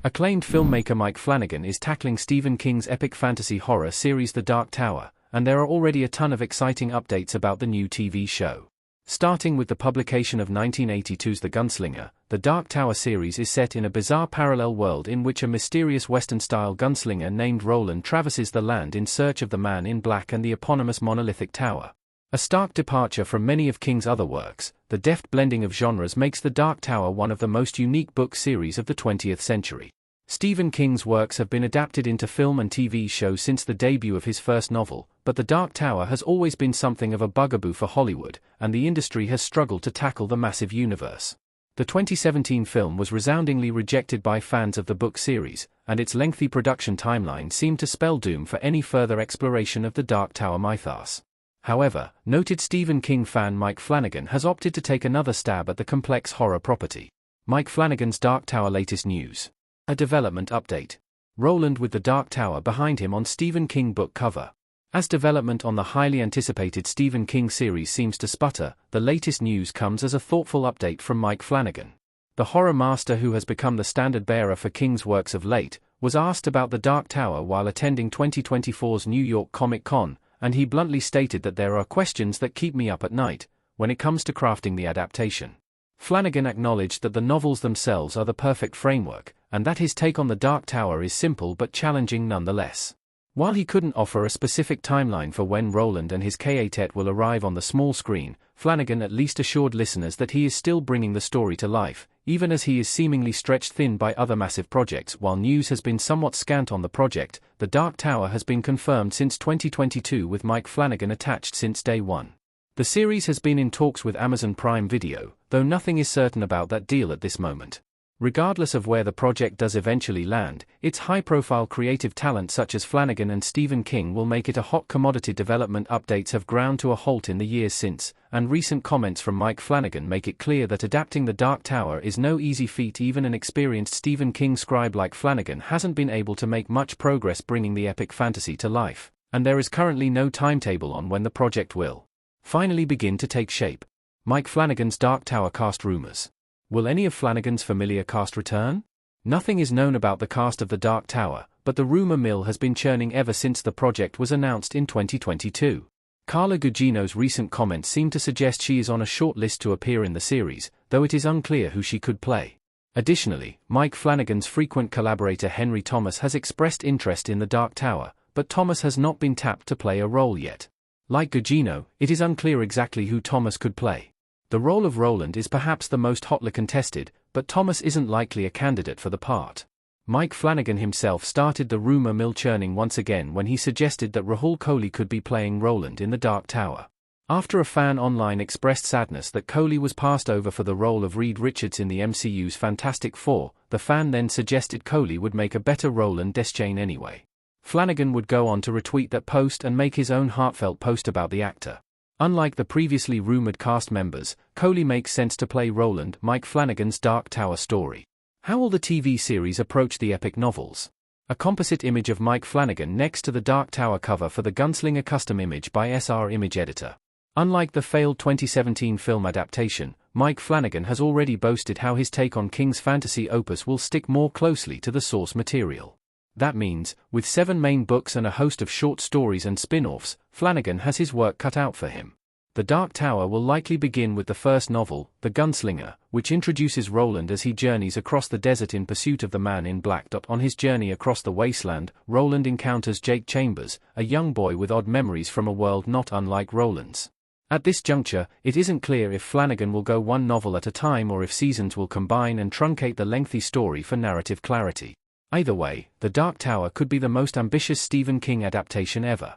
Acclaimed filmmaker Mike Flanagan is tackling Stephen King's epic fantasy horror series The Dark Tower, and there are already a ton of exciting updates about the new TV show. Starting with the publication of 1982's The Gunslinger, the Dark Tower series is set in a bizarre parallel world in which a mysterious Western-style gunslinger named Roland traverses the land in search of the Man in Black and the eponymous monolithic tower. A stark departure from many of King's other works, the deft blending of genres makes The Dark Tower one of the most unique book series of the 20th century. Stephen King's works have been adapted into film and TV shows since the debut of his first novel, but The Dark Tower has always been something of a bugaboo for Hollywood, and the industry has struggled to tackle the massive universe. The 2017 film was resoundingly rejected by fans of the book series, and its lengthy production timeline seemed to spell doom for any further exploration of the Dark Tower mythos. However, noted Stephen King fan Mike Flanagan has opted to take another stab at the complex horror property. Mike Flanagan's Dark Tower latest news. A development update. Roland with the Dark Tower behind him on Stephen King book cover. As development on the highly anticipated Stephen King series seems to sputter, the latest news comes as a thoughtful update from Mike Flanagan. The horror master, who has become the standard bearer for King's works of late, was asked about the Dark Tower while attending 2024's New York Comic Con, and he bluntly stated that there are questions that keep me up at night when it comes to crafting the adaptation. Flanagan acknowledged that the novels themselves are the perfect framework, and that his take on the Dark Tower is simple but challenging nonetheless. While he couldn't offer a specific timeline for when Roland and his Quartet will arrive on the small screen, Flanagan at least assured listeners that he is still bringing the story to life, even as he is seemingly stretched thin by other massive projects. While news has been somewhat scant on the project, The Dark Tower has been confirmed since 2022 with Mike Flanagan attached since day one. The series has been in talks with Amazon Prime Video, though nothing is certain about that deal at this moment. Regardless of where the project does eventually land, its high-profile creative talent such as Flanagan and Stephen King will make it a hot commodity. Development updates have ground to a halt in the years since, and recent comments from Mike Flanagan make it clear that adapting The Dark Tower is no easy feat. Even an experienced Stephen King scribe like Flanagan hasn't been able to make much progress bringing the epic fantasy to life, and there is currently no timetable on when the project will finally begin to take shape. Mike Flanagan's Dark Tower cast rumors. Will any of Flanagan's familiar cast return? Nothing is known about the cast of The Dark Tower, but the rumor mill has been churning ever since the project was announced in 2022. Carla Gugino's recent comments seem to suggest she is on a short list to appear in the series, though it is unclear who she could play. Additionally, Mike Flanagan's frequent collaborator Henry Thomas has expressed interest in The Dark Tower, but Thomas has not been tapped to play a role yet. Like Gugino, it is unclear exactly who Thomas could play. The role of Roland is perhaps the most hotly contested, but Thomas isn't likely a candidate for the part. Mike Flanagan himself started the rumor mill churning once again when he suggested that Rahul Kohli could be playing Roland in The Dark Tower. After a fan online expressed sadness that Kohli was passed over for the role of Reed Richards in the MCU's Fantastic Four, the fan then suggested Kohli would make a better Roland Deschain anyway. Flanagan would go on to retweet that post and make his own heartfelt post about the actor. Unlike the previously rumored cast members, Kohli makes sense to play Roland. Mike Flanagan's Dark Tower story. How will the TV series approach the epic novels? A composite image of Mike Flanagan next to the Dark Tower cover for the Gunslinger custom image by SR Image Editor. Unlike the failed 2017 film adaptation, Mike Flanagan has already boasted how his take on King's fantasy opus will stick more closely to the source material. That means, with 7 main books and a host of short stories and spin-offs, Flanagan has his work cut out for him. The Dark Tower will likely begin with the first novel, The Gunslinger, which introduces Roland as he journeys across the desert in pursuit of the Man in Black. On his journey across the wasteland, Roland encounters Jake Chambers, a young boy with odd memories from a world not unlike Roland's. At this juncture, it isn't clear if Flanagan will go one novel at a time or if seasons will combine and truncate the lengthy story for narrative clarity. Either way, The Dark Tower could be the most ambitious Stephen King adaptation ever.